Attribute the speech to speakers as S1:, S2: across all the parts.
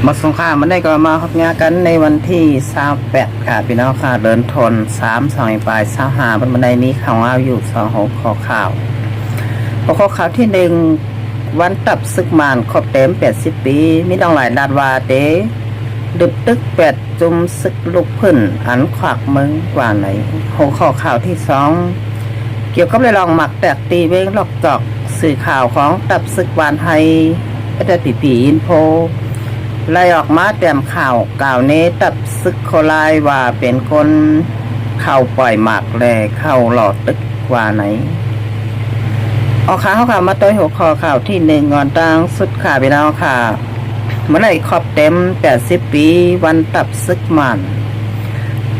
S1: มาสงขลามันได้ก็มาฮอบงานกันในวันที่28ค่ะพี่น้องค่ะเดินทน3 2ปลาย25บันไดนี้ข่าวเอาอยู่26ข้อข่าวข้อข่าวที่1วันตับศึกมานครบเต็ม80ปีมีต้องหลายดาดวาเตดึบตึก8จุมศึกลุกพึ่นอันขวักเมืองกว่าไหนข้อข่าวที่2เกี่ยวกับเรื่องหมักแตกตีเว้งลอกจอกสื่อข่าวของตับศึกวานไทยได้ปีอินโพไล่ออกมาแต้มข่าวกล่าวเนตับซึกโคลายว่าเป็นคนเข้าปล่อยหมักแลเข้าหลอดตึกกว่าไหนออกข่าวมาต้อยหัวข้อข่าวที่1งอนตังสุดข่าวไปแล้วค่ะเมื่อไหร่ครบเต็ม80ปีวันตับซึกมัน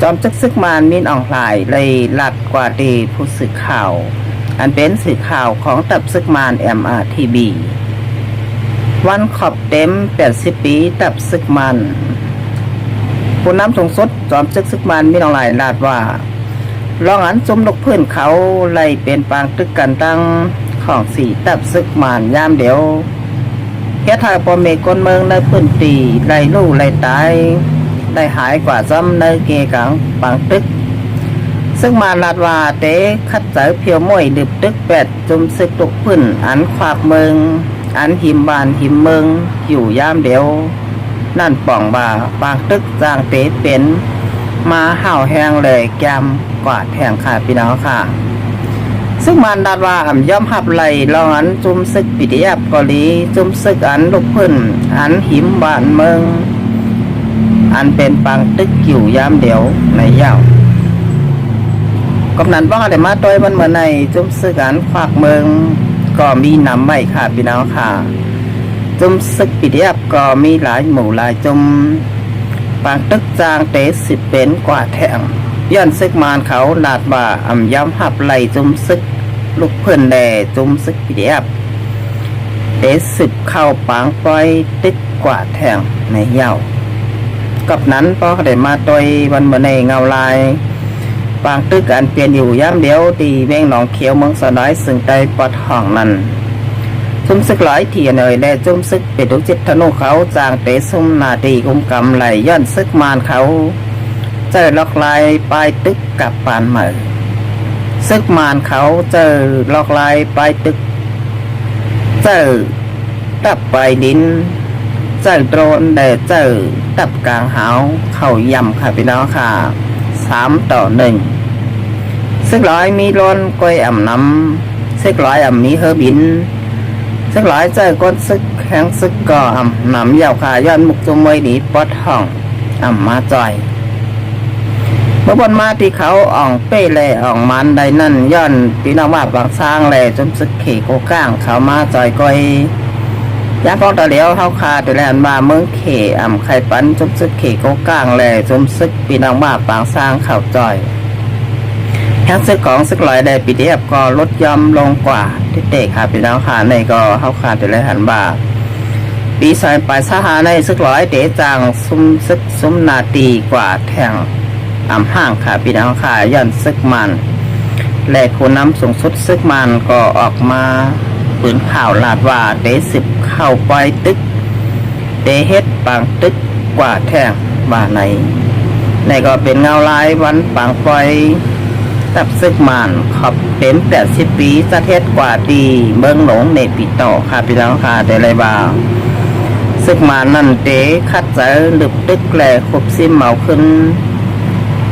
S1: จอมซึกมันมีอ่องหลายเลยหลัดกว่าดีผู้สื่อข่าวอันเป็นสื่อข่าวของตับซึกมัน MRTVวันขอบเต็ม80ปีตับซึกมันผู้นำสูงสุดจอมซึกมันมีน้องหลายลาดว่าลองอันจมลกพื้นเขาไล่เป็นปางตึกกันตั้งของสีตับซึกมันยามเดียวเฮ็ดให้ปอเมกนเมืองในพื้นตีไล่ลู่ไล่ตายได้หายกว่าซ้ำในเกกังปางตึกซึ่งมาลาดว่าเตคัดเจอเพียวม้วยดึบตึก8จุมซึกตกพื้นอันขวากเมืองอันหิมบานหิมเมืองอยู่ยามเดียวนั่นป่องบ่าปางตึกจางเตเป็นมาห่าวแห้งเลยแกมกว่าแทงค่ะพี่น้องค่ะซึ่งมันดาดว่าย่อมหับไหลลองอันจุมซึกปิติยับกอลีจุมซึกอันลุกพื้นอันหิมบานเมืองอันเป็นปางตึกอยู่ยามเดียวในยาวกำนันบ้องอะไรมาต้อยมันเหมือนในจุมซึกอันควักเมืองก็มีน้ำใหม่ค่ะพี่น้องค่ะจุมซึกปิเดียบก็มีหลายหมู่หลายจุมปางตึกจางเตสิเป็นกว่าแถงย้อนซึกมานเขาลาดบ่าย้ำหับไหลจุมซึกลูกเพื่อนแด่จุมซึกปิเดียบเต10เข้าปางปล่อยตึกกว่าแถงในเย้ากับนั้นพอได้มาตอยวันเมื่อในเงาลายปางตึกอันเปลี่ยนอยู่ย่ำเดียวตีเว้งหนองเขียวเมืองสน้อยซึ่งใต้ปอดห้องนั้นจุมซึกหลายเทียนเอ่ยได้จุมซึกเป็ดดุจิตธนูเขาจางเตะซุ่มนาตีกุมกำไหลย้อนซึกมานเขาเจอล็อกลายปลายตึกกับปานใหม่ซึกมานเขาเจอล็อกลายปลายตึกเจอตับปลายดินเจอโดรนได้เจอตับกลางหาวเข่ายำค่ะพี่น้องค่ะ3-1ซึกหลายมีร้อนก้อยน้ำซึกหลายมีเฮอบินซึกหลายเจอก้นซึกแข็งซึกก่อน้ำยาวขาย้อนมุกจมวยดีปอดห้องมาจ่อยเมื่อบนมาที่เขาอ่องเป้แหล่อ่องมันใดนั่นย้อนพี่น้องว่าบางสร้างแหล่จมซึกเขโกก้างเขามาจ่อยก้อยยาพอตะเหลียวเฮาคาแต่แลนมาเมืองเขไข่ปันจมซึกเขโกก้างแหล่จมซึกพี่น้องว่าบางสร้างเขาจ่อยแฮงซึกของซึกลอยได้ปีเดียบก็ลดย่อมลงกว่าที่เตะค่ะพี่น้องค่ะในก็เฮาคาแต่แลนบาปีสายปลายสหาในซึกลอยเตะจางซุ่มซึกซุ่มนาตีกว่าแทงห่างค่ะพี่น้องค่ะย่อนซึกมันและผู้นำสูงสุดซึกมันก็ออกมาปืนข่าวลาดว่าเตะ10เข้าปล่อยตึกเตะเฮ็ดปางตึกกว่าแทงว่าในก็เป็นเงาลายวันปางปล่อยตับซึกมันขอบเต็ม80ปีสะเทศกว่าดีเมืองหลงในปีต่อค่ะพี่น้องค่ะแต่ไรบ้างซึกมันนั่นเตะคัดเจอหลึบตึกแหล่ขบซิมเหมาขึ้น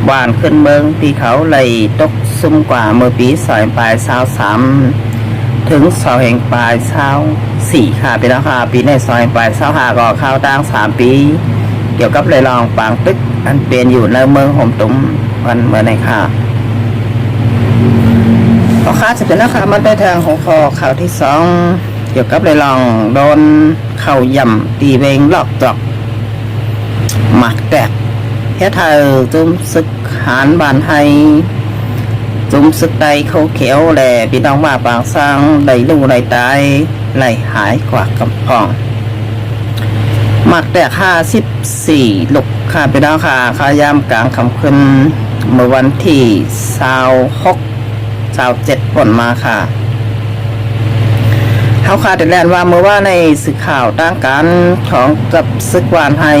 S1: บานขึ้นเมืองที่เขาไหลตกซุ่มกว่าเมื่อปี23ถึง2แห่งปลาย24ค่ะพี่น้องค่ะปีใน2แห่งปลาย25ก็เข้าตั้ง3ปีเกี่ยวกับเลยลองปางตึกอันเป็นอยู่ในเมืองห่มตุ้มวันเมื่อไหร่ค่ะพอค้าจะเป็นนะคะมันได้ทางของคอข่าวที่2เกี่ยวกับเลยลองโดนเข่าย่ำตีเวงลอกจอกหมักแตกเฮ็ดให้จุมซึกหานบานให้จุมซึกใดเขาเขียวแหล่พี่น้องว่าบางสร้างได้ลู่ได้ตายไหลหายกว่ากำพองหมักแตก54ลูกค่ะพี่น้องค่ะขายามกลางคำคืนเมื่อวันที่26 27ป่นมาค่ะ เฮาขาดแต่แลนว่าเมื่อว่าในสื่อข่าวต่างกันของกับซึกวานให้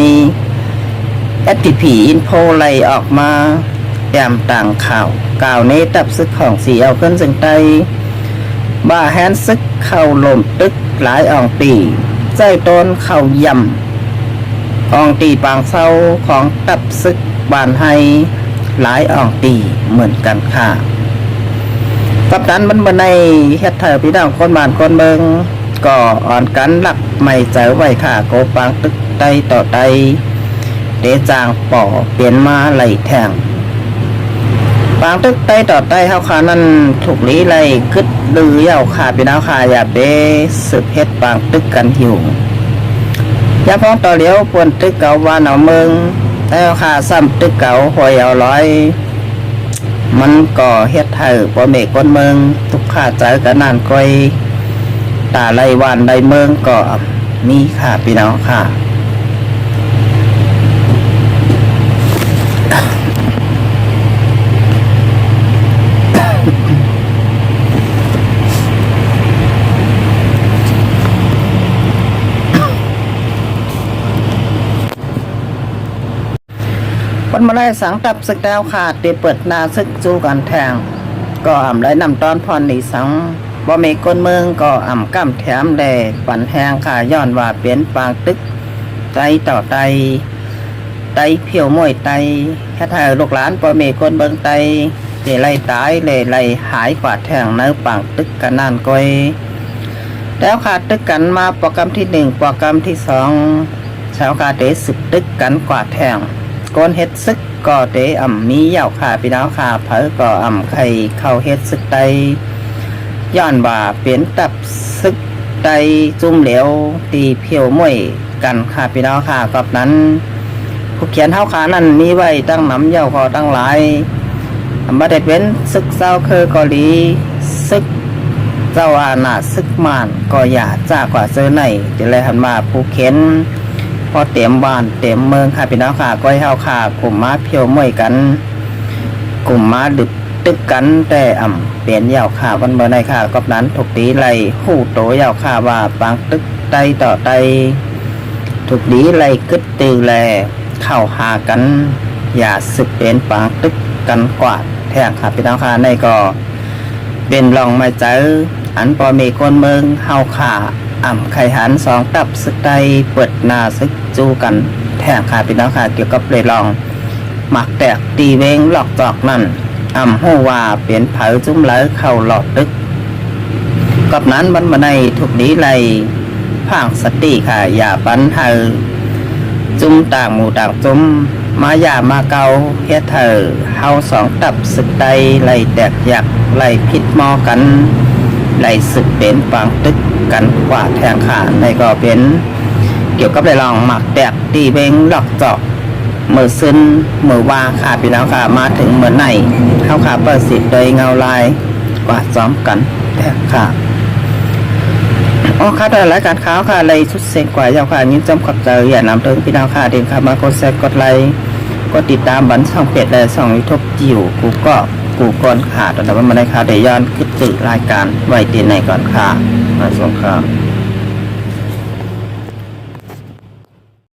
S1: STP อินโฟไลออกมาแอมต่างข่าวกล่าวในตับซึกของสีเอาขึ้นจึงไตบ้าแฮนซึกเข้าลมตึกหลายอ่องตีใจต้นเข้ายำอ่องตีปางเศร้าของตับซึกบานให้หลายอ่องตีเหมือนกันค่ะกับนั้นมันในเฮ็ดเถอพี่น้องคนบ้านคนเมืองก็อ่อนกันหลักไม่เจอไว้ค่ะโกปางตึกไตต่อไตเดจางป่อเปลี่ยนมาไหลแทงปางตึกไตต่อไตเฮาขานั้นถูกลี้ไหลกึดลือเย้าขาพี่น้องค่ะอย่าเบสืบเฮ็ดปางตึกกันหิวยาพ้องต่อเลี้ยวปวนตึกเก่าวานเอาเมืองแต่ขาซ้ำตึกเก่าหอยเอาร้อยมันก็เฮ็ดให้บ่เมฆคนเมืองทุกข้าใจกันนานก้อยตาไล่วานไล่เมืองก็มีค่ะพี่น้องค่ะคนมาไล่สังตับศึกดาวขาดเดเปิดนาซึกจูกันแทงก็อ่ำไรนำตอนพรหนีสังบ่มีคนเมืองก็อ่ำก้ำแถมแดปันแหงขาย้อนว่าเปลี่ยนปางตึกใจต่อไตไตเพียวมวยไตแค่ถ่ายลูกหลานบ่มีคนเมืองไตเดไล่ตายเลยไล่หายกว่าแทงเนื้อปางตึกกันนานก้อยแล้วขาดตึกกันมาโปรแกรมที่1โปรแกรมที่2ชาวกาเดสึกตึกกันกว่าแทงก้นเฮ็ดซึกก็เตอ่ำมีเหย่าขาพี่น้องขาเผอก็อ่ำไข่เข้าเฮ็ดซึกไตย้อนว่าเปลี่ยนตับซึกไตจุ่มเหลวตีเพียวมวยกันขาพี่น้องขากับนั้นผู้เขียนเฮาขานั้นมีไว้ตั้งน้ำเหย่าพอตั้งหลายมาเด็ดเว้นซึกเศร้าคือเกาหลีซึกเจ้าอาณาซึกมานก็อย่าจ้ากว่าเจอไหนจะเลยหันมาผู้เขียนพอเต็มบ้านเต็มเมืองค่ะพี่น้องค่ะก้อยเฮาค่ะกลุ่มม้าเพียวมวยกันกลุ่มม้าดึกตึกกันแต่เปลี่ยนยาวค่ะวันเมื่อในค่ะกับนั้นถูกตีไล่หู้โตยาวค่ะว่าปางตึกไตต่อไตถูกดีไล่กึดตือแลเข้าหากันอย่าสึกเป็นปางตึกกันกว่าแทงค่ะพี่น้องค่ะในก็เป็นลองมาเจออันพอมีคนเมืองเฮาค่ะไข่หัน2ตับซึกไตเปิดหน้าซึกจูกันแทงค่ะพี่น้องค่ะเกี่ยวกับเลยลองหมักแตกตีเวงหลอกจอกนั่นหู้ว่าเปลี่ยนเผาจุ้มไหลเข้าหลอดตึกกับนั้นมันมาในถูกนี้ไล่ผ่างสติค่ะอย่าปันเธอจุ้มต่างหมู่ต่างจุ้มมาอย่ามาเกาเฮ็ดเธอเฮา2ตับซึกไตไล่แตกอยากไล่พิษมอกันไล่สึกเป็นปางตึกกันกว่าแทงขาในก็เป็นเกี่ยวกับไล่ลองหมักแตกตีเวงหลอกจอกมือซึนมือว่าขาพี่น้องค่ะมาถึงเมื่อไหนเข้าขาเปิดสิทธิ์โดยเงาลายกว่าซ้อมกันแทงค่ะอ๋อค่ะแต่รายการข่าวค่ะเลยชุดเสียงกว่าเจ้าค่ะยิ้มจำขอบใจอย่านำถึงพี่น้องค่ะเดินค่ะมากดแชร์กดไลค์กดติดตามบันช่องเพจและช่องยูทูบจิ๋วกูก็กูก่อนค่ะตอนนี้มาในข่าวเดย้อนขึ้นตื่นรายการไว้ตีในก่อนค่ะมาส่งค่ะ